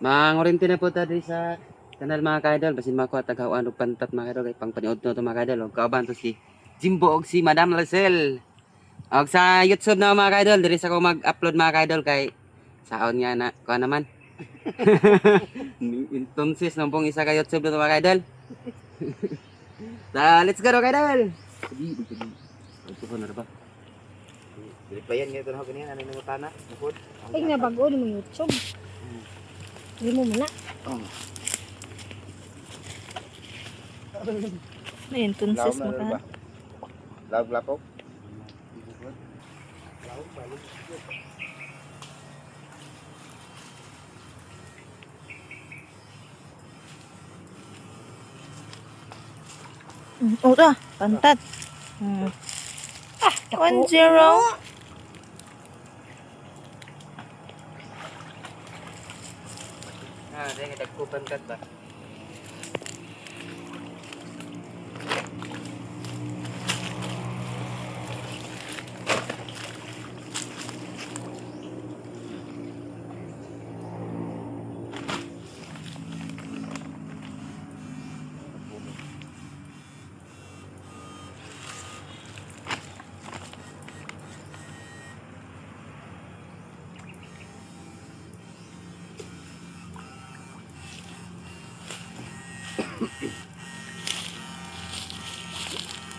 Mangurinti na po tadi sa kanal mga kaidol. Basin makuha tagawan og pantat mga kaidol. Kay pang paniod to mga kaidol. Og kauban to si Jimbo og si Madam Lacel. Og sa YouTube na mga kaidol. Diri sa ko mag-upload mga kaidol kay saon nga na kuha naman. Entonces nampong isa ka YouTube na mga kaidol. Let's go kaidol. Ito ko na ba? Replyan nga ito na ganyan. Ano yung utana? Nakod? Ay, nabago ni mo YouTube. Hindi mo muna. Na entonces mo ka. Laog-lapok. Oo ta, pantat. 1-0. Dahil nagkupan ka ba?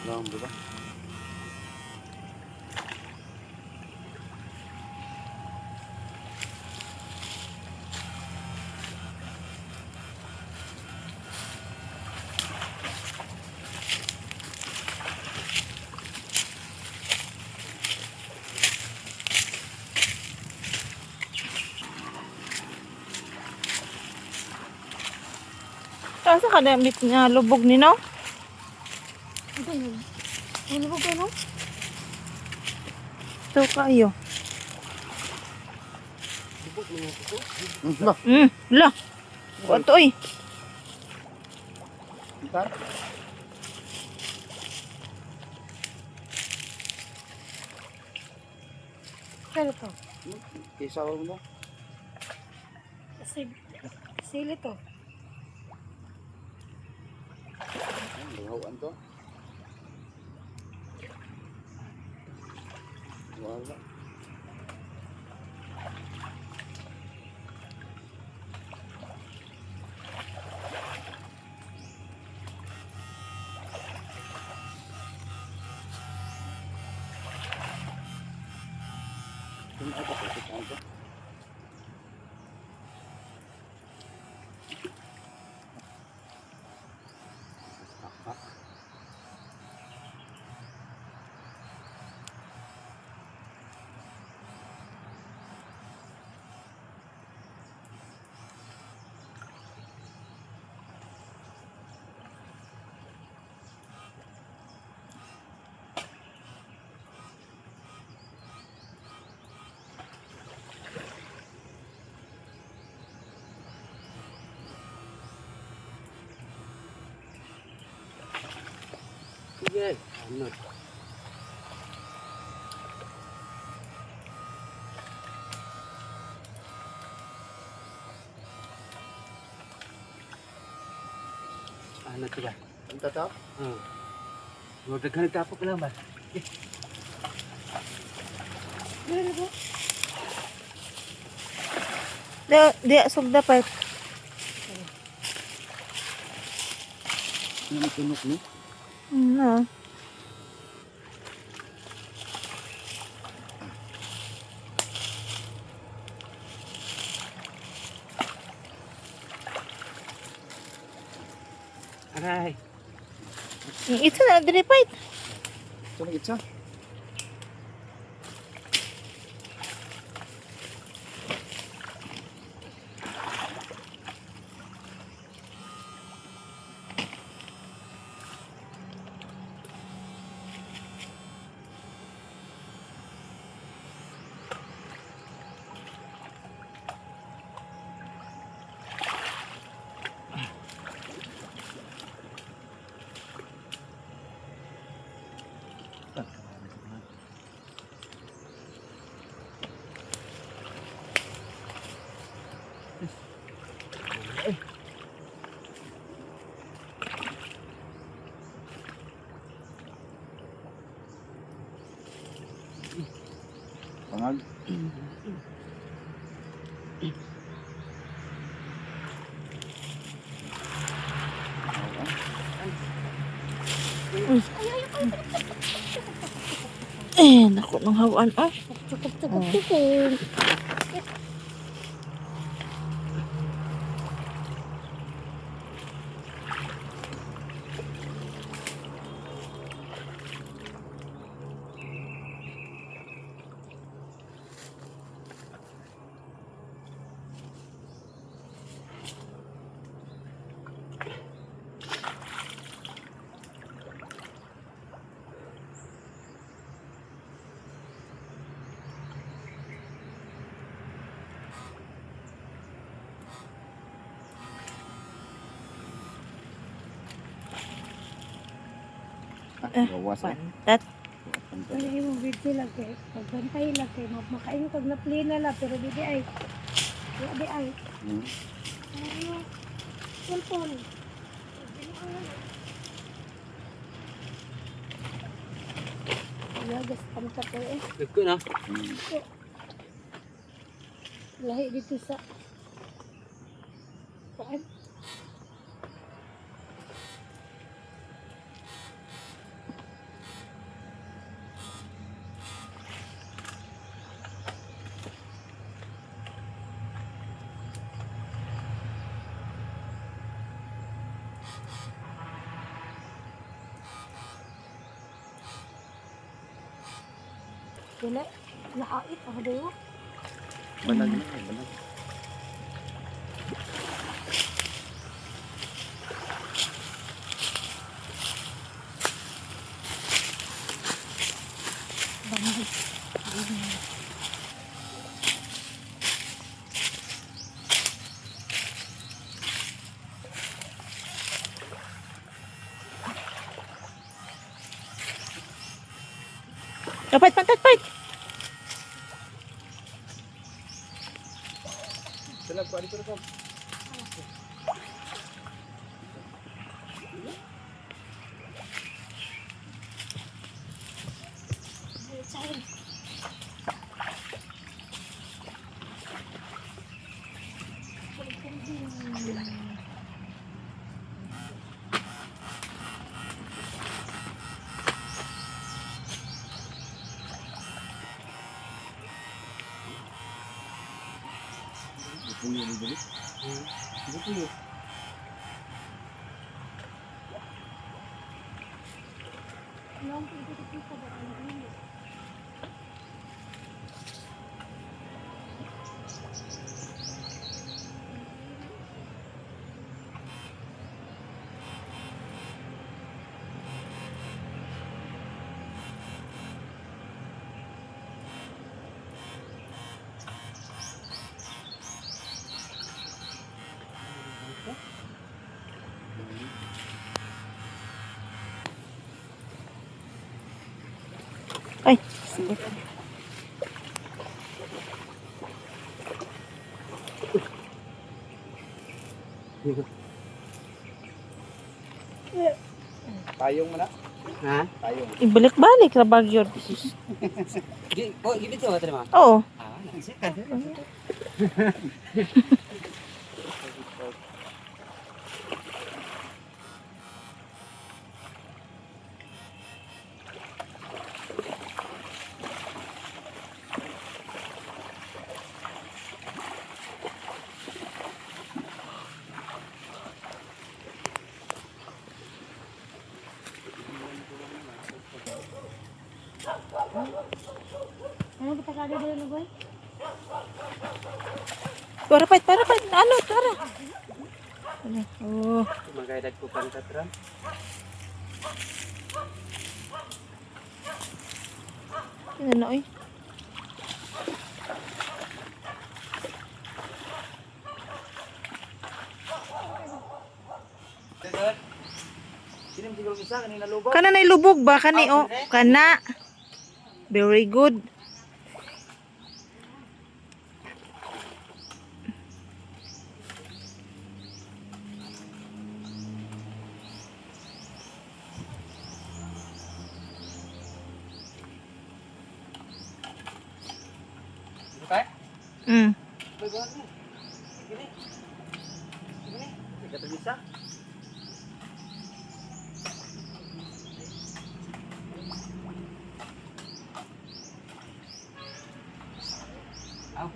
Long ba? Asa ka damit nga lubog ni no? Ano ba no? Ito kayo. La. Wato eh. Bentar. Kaya to? Kisah mo. Sili to. Luhawan to. Wala. Kung ako ko ito. Sige. Ano? Ano ito ba? Ang tataw? Huwag daghan nagtapok lang ba? Di asog dapat. Ano tunok ni? No. Aray. Ito na diri pa. Ito na itsa. Pangag. Naku, nang hawaan. Oh. Cukup-cukup. Gawas eh. Pantat. Pantat. Ano yung video lang kay pagbantay lang kay makain kag na play na lang pero di ay. Di ay. Hmm. Ano? Cellphone. Yagas pantat eh. Dagko na. Hmm. Lahi dito sa Saan? Wala. Nakait ako dayo. Balag na eh, balag. Dapat pantat, pat. Sila ko dito ko. Punya ni jadi. Betul. Long dito sa barangay. Ay, sige. Tayong mo na. Ha? Tayong. Ibalik-balik sa Baguio. Oh, gibit ko ba ma? Oo. Ah, nagsikat. Ano kita kali dulu na boy? Para, pat. Ano, tara. Ano? Oh. Magaydag ko pantat ram. Ano na, oy. Sino siguro isa kanina lubog? Kana na ilubog ba? Kani, oh. Kana. Very good. Mm. Katagisa. Aw.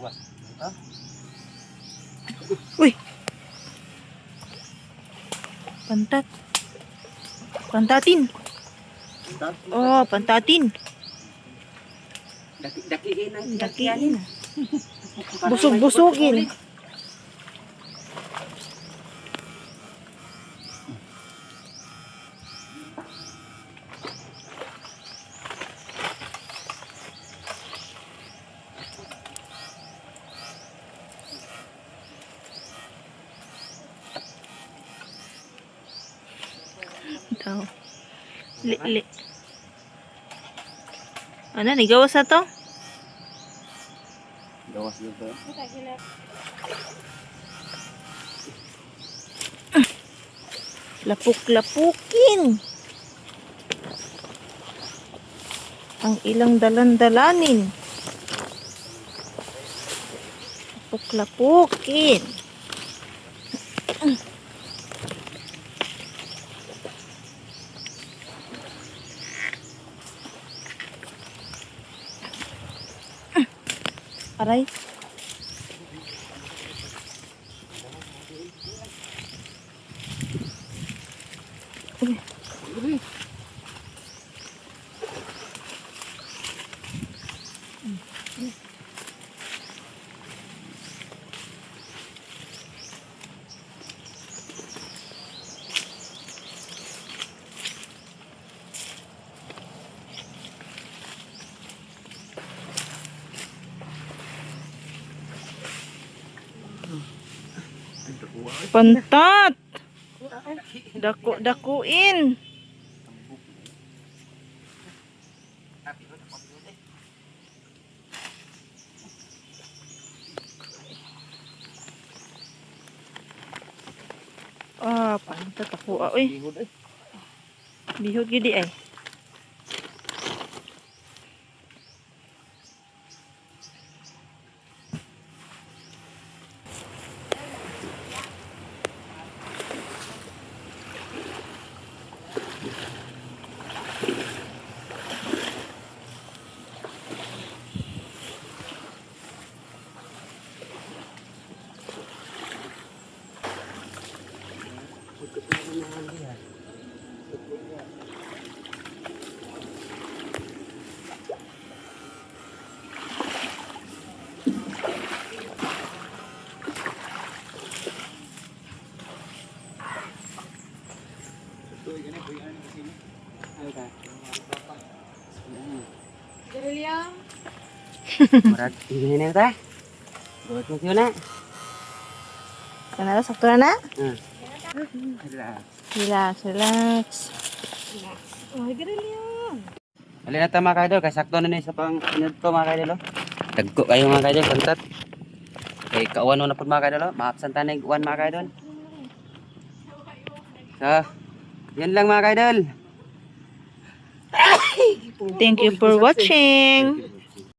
Awas. Ah, Uy. Pantat. Pantatin. Oh, pantatin. daki-dakiin ang Dakiin. Busog-busugin. Daw. Li. Ano, nigawas na to? Gawas dito. Lapuk-lapukin. Ang ilang dalan-dalanin. Lapuk-lapukin. Aray. Uy. Pantat. Daku-dakuin. Ah, pantat ako. Uy, Bihod eh. bihod gidi ay. murag ini na ta. Buat mo na. Kanala, sakto na na? Relax. Relax, relax. Ay, Garilya. Ali na ta mga kaidol, kay sakto na ni sa pang inod ko mga kaidol. Dagko kayo mga kaidol, pantat. Kay kauwan na po mga kaidol, maapsan tanig uwan mga kaidol. So, yan lang mga kaidol. Thank you for watching.